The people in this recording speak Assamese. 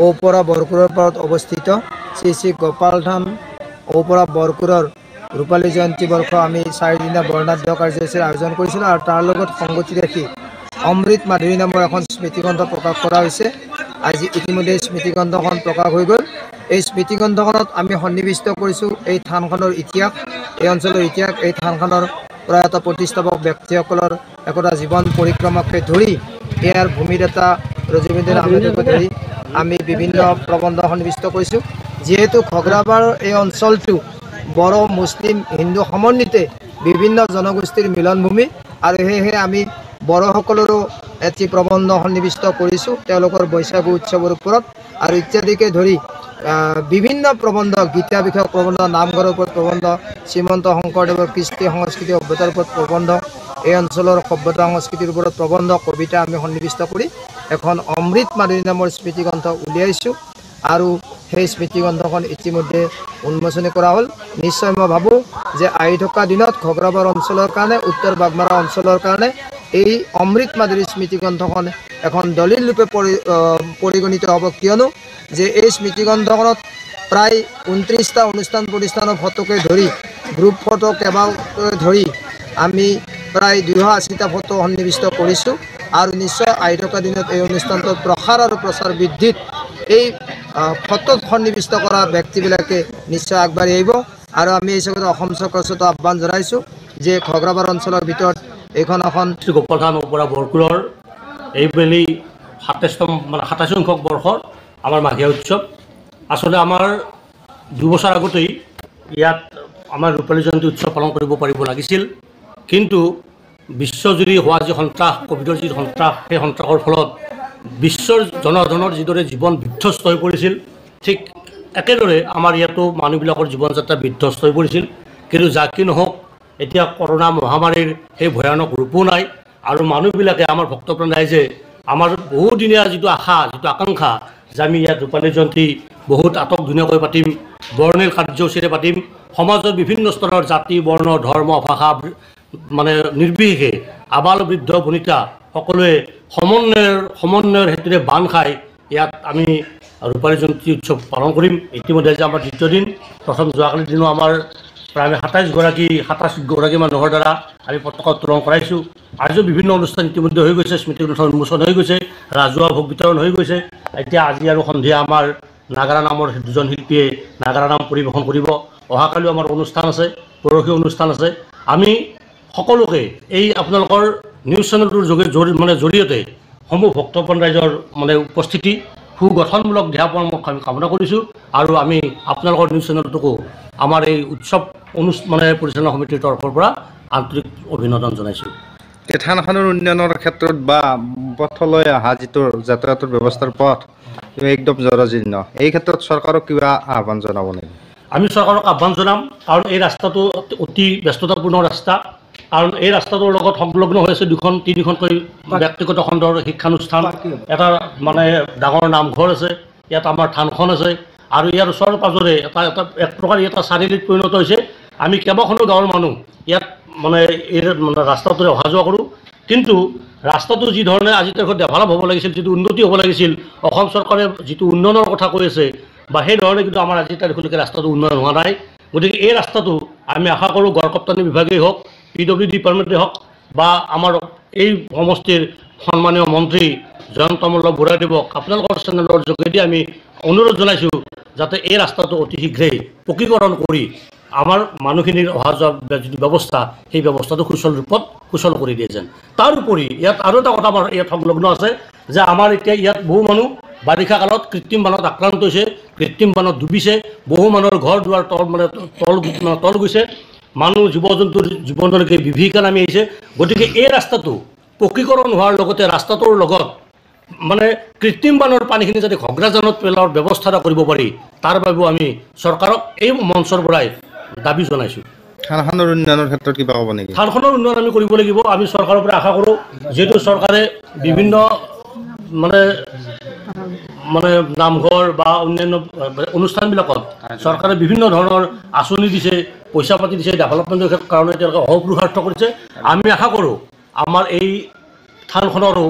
ঔপৰা বৰকুৰৰ পাৰত অৱস্থিত শ্ৰী শ্ৰী গোপাল ধাম ঔপৰা বৰকুৰৰ ৰূপালী জয়ন্তী বৰ্ষ আমি 4 দিনীয়া বৰ্ণাঢ্য কাৰ্যসূচীৰ আয়োজন কৰিছিলোঁ আৰু তাৰ লগত সংগতি ৰাখি অমৃত মাধুৰী নামৰ এখন স্মৃতিগ্ৰন্থ প্ৰকাশ কৰা হৈছে। আজি ইতিমধ্যে স্মৃতিগ্ৰন্থখন প্ৰকাশ হৈ গ'ল। এই স্মৃতিগ্ৰন্থখনত আমি সন্নিৱিষ্ট কৰিছোঁ এই থানখনৰ ইতিহাস, এই অঞ্চলৰ ইতিহাস, এই থানখনৰ প্ৰয়াত প্ৰতিষ্ঠাপক ব্যক্তিসকলৰ একোটা জীৱন পৰিক্ৰমাকে ধৰি ইয়াৰ ভূমিদাতা ৰজনীন্দ্ৰ আহমেদকে ধৰি আমি বিভিন্ন প্ৰবন্ধ সন্নিৱিষ্ট কৰিছোঁ। যিহেতু ঘগ্ৰাবাৰ এই অঞ্চলটো বড়ো মুছলিম হিন্দু সমন্বিতে বিভিন্ন জনগোষ্ঠীৰ মিলনভূমি আৰু সেয়েহে আমি বড়োসকলৰো এটি প্ৰবন্ধ সন্নিৱিষ্ট কৰিছোঁ তেওঁলোকৰ বৈশাগু উৎসৱৰ ওপৰত আৰু ইত্যাদিকে ধৰি বিভিন্ন প্ৰবন্ধ, গীতা বিষয়ক প্ৰবন্ধ, নামঘৰৰ ওপৰত প্ৰবন্ধ, শ্ৰীমন্ত শংকৰদেৱৰ কৃষ্টি সংস্কৃতি সভ্যতাৰ ওপৰত প্ৰবন্ধ, এই অঞ্চলৰ সভ্যতা সংস্কৃতিৰ ওপৰত প্ৰবন্ধ, কবিতা আমি সন্নিৱিষ্ট কৰি এখন অমৃত মাধুৰী নামৰ স্মৃতিগ্ৰন্থ উলিয়াইছোঁ আৰু সেই স্মৃতিগ্ৰন্থখন ইতিমধ্যে উন্মোচনী কৰা হ'ল। নিশ্চয় মই ভাবোঁ যে আহি থকা দিনত ঘগ্ৰাবাৰ অঞ্চলৰ কাৰণে, উত্তৰ বাগমাৰা অঞ্চলৰ কাৰণে এই অমৃত মাধুৰী স্মৃতিগ্ৰন্থখন এখন দলিল ৰূপে পৰিগণিত হ'ব, কিয়নো যে এই স্মৃতিগ্ৰন্থখনত প্ৰায় 29টা অনুষ্ঠান প্ৰতিষ্ঠানৰ ফটোকে ধৰি গ্ৰুপ ফটো কেইবাকে ধৰি আমি প্ৰায় 280টা ফটো সন্নিৱিষ্ট কৰিছোঁ আৰু নিশ্চয় আহি থকা দিনত এই অনুষ্ঠানটোৰ প্ৰসাৰ আৰু প্ৰচাৰ বৃদ্ধিত এই ফটোত সন্নিৱিষ্ট কৰা ব্যক্তিবিলাকে নিশ্চয় আগবাঢ়ি আহিব আৰু আমি এই চৰকাৰে অসম চৰকাৰৰ ওচৰত আহ্বান জনাইছোঁ যে ঘগ্ৰাবাৰ অঞ্চলৰ ভিতৰত এইখন এখন শ্ৰী গোপাল ধাম ঔপৰা বৰকুৰৰ এইবেলি 27 সংখ্যক বৰ্ষৰ আমাৰ মাঘীয়া উৎসৱ। আচলতে আমাৰ 2 বছৰ আগতেই ইয়াত আমাৰ ৰূপালী জয়ন্তী উৎসৱ পালন কৰিব পাৰিব লাগিছিল, কিন্তু বিশ্বজুৰি হোৱা যি সন্ত্ৰাস, ক'ভিডৰ যি সন্ত্ৰাস, সেই সন্ত্ৰাসৰ ফলত বিশ্বৰ জনসাধাৰণৰ যিদৰে জীৱন বিধ্বস্ত হৈ পৰিছিল, ঠিক একেদৰে আমাৰ ইয়াতো মানুহবিলাকৰ জীৱন যাত্ৰা বিধ্বস্ত হৈ পৰিছিল। কিন্তু যাক কি নহওক, এতিয়া কৰোণা মহামাৰীৰ সেই ভয়ানক ৰূপো নাই আৰু মানুহবিলাকে আমাৰ ভক্তপ্ৰাণ ৰাইজে আমাৰ বহুদিনীয়া যিটো আশা, যিটো আকাংক্ষা যে আমি ইয়াত ৰূপালী জয়ন্তী বহুত আটক ধুনীয়াকৈ পাতিম, বৰ্ণিল কাৰ্যসূচীৰে পাতিম, সমাজৰ বিভিন্ন স্তৰৰ জাতি, বৰ্ণ, ধৰ্ম, ভাষা মানে নিৰ্বিশেষে আবাল বৃদ্ধ বনিতা সকলোৱে সমন্বয়ৰ হেতুৰে বান্ধ খাই ইয়াত আমি ৰূপালী জয়ন্তী উৎসৱ পালন কৰিম। ইতিমধ্যে যে আমাৰ 2য় দিন, প্ৰথম যোৱাকালিৰ দিনো আমাৰ প্ৰায় 27গৰাকী মানুহৰ দ্বাৰা আমি পতাকা উত্তোলন কৰাইছোঁ। আজিও বিভিন্ন অনুষ্ঠান ইতিমধ্যে হৈ গৈছে, স্মৃতিগ্ৰন্থ উন্মোচন হৈ গৈছে, ৰাজহুৱা ভোগ বিতৰণ হৈ গৈছে। এতিয়া আজি আৰু সন্ধিয়া আমাৰ নাগাৰা নামৰ 2জন শিল্পীয়ে নাগাৰা নাম পৰিৱেশন কৰিব। অহাকালিও আমাৰ অনুষ্ঠান আছে, পৰহি অনুষ্ঠান আছে। আমি সকলোকে এই আপোনালোকৰ নিউজ চেনেলটোৰ জৰিয়তে সমূহ ভক্তপ্ৰাণ ৰাইজৰ উপস্থিতি, সুগঠনমূলক দিহা পৰামৰ্শ আমি কামনা কৰিছোঁ আৰু আমি আপোনালোকৰ নিউজ চেনেলটোকো আমাৰ এই উৎসৱ পৰিচালনা সমিতিৰ তৰফৰ পৰা আন্তৰিক অভিনন্দন জনাইছোঁ। থানখনৰ উন্নয়নৰ ক্ষেত্ৰত বা পথলৈ অহা যিটো যাতায়াতৰ ব্যৱস্থাৰ পথ একদম জৰাজীৰ্ণ, এই ক্ষেত্ৰত চৰকাৰক কিবা আহ্বান জনাব নেকি? আমি চৰকাৰক আহ্বান জনাম, কাৰণ এই ৰাস্তাটো অতি ব্যস্ততাপূৰ্ণ ৰাস্তা, কাৰণ এই ৰাস্তাটোৰ লগত সংলগ্ন হৈ আছে 2-3খনকৈ ব্যক্তিগত খণ্ডৰ শিক্ষানুষ্ঠান, এটা ডাঙৰ নামঘৰ আছে, ইয়াত আমাৰ থানখন আছে আৰু ইয়াৰ ওচৰে পাঁজৰে এক প্ৰকাৰ এটা চাৰিআলিত পৰিণত হৈছে। আমি কেইবাখনো গাঁৱৰ মানুহ ইয়াত এই ৰাস্তাটোৰে অহা যোৱা কৰোঁ, কিন্তু ৰাস্তাটো যি ধৰণে আজি তাৰিখত ডেভেলপ হ'ব লাগিছিল, যিটো উন্নতি হ'ব লাগিছিল, অসম চৰকাৰে যিটো উন্নয়নৰ কথা কৈ আছে বা সেই ধৰণে কিন্তু আমাৰ আজি তাৰিখলৈকে ৰাস্তাটো উন্নয়ন হোৱা নাই। গতিকে এই ৰাস্তাটো আমি আশা কৰোঁ গড়কাপ্তানি বিভাগেই হওক, PWD ডিপাৰ্টমেণ্টেই হওক বা আমাৰ এই সমষ্টিৰ সন্মানীয় মন্ত্ৰী জয়ন্ত মল্ল বুঢ়াদেৱক আপোনালোকৰ চেনেলৰ যোগেদি আমি অনুৰোধ জনাইছোঁ যাতে এই ৰাস্তাটো অতি শীঘ্ৰেই পকীকৰণ কৰি আমাৰ মানুহখিনিৰ অহা যোৱা যিটো ব্যৱস্থা, সেই ব্যৱস্থাটো সুচল কৰি দিয়ে যেন। তাৰোপৰি ইয়াত আৰু এটা কথা আমাৰ ইয়াত সংলগ্ন আছে যে আমাৰ এতিয়া ইয়াত বহু মানুহ বাৰিষা কালত কৃত্ৰিম বানত আক্ৰান্ত হৈছে, কৃত্ৰিম বানত ডুবিছে, বহু মানুহৰ ঘৰ দুৱাৰ তল গৈছে, মানুহ জীৱ জন্তুৰ জীৱনলৈকে বিভীষিকা নামি আহিছে। গতিকে এই ৰাস্তাটো পকীকৰণ হোৱাৰ লগতে ৰাস্তাটোৰ লগত কৃত্ৰিম বানৰ পানীখিনি যাতে ঘগ্ৰাজানত পেলোৱাৰ ব্যৱস্থা এটা কৰিব পাৰি, তাৰ বাবেও আমি চৰকাৰক এই মঞ্চৰ পৰাই দাবী জনাইছোঁ। থানখনৰ উন্নয়নৰ ক্ষেত্ৰত কিবা ক'ব নেকি? থানখনৰ উন্নয়ন আমি কৰিব লাগিব। আমি চৰকাৰৰ পৰা আশা কৰোঁ, যিহেতু চৰকাৰে বিভিন্ন নামঘৰ বা অন্যান্য অনুষ্ঠানবিলাকত চৰকাৰে বিভিন্ন ধৰণৰ আঁচনি দিছে, পইচা পাতি দিছে, ডেভেলপমেণ্টৰ কাৰণে তেওঁলোকে অহোপুৰুষাৰ্থ কৰিছে। আমি আশা কৰোঁ আমাৰ এই থানখনৰো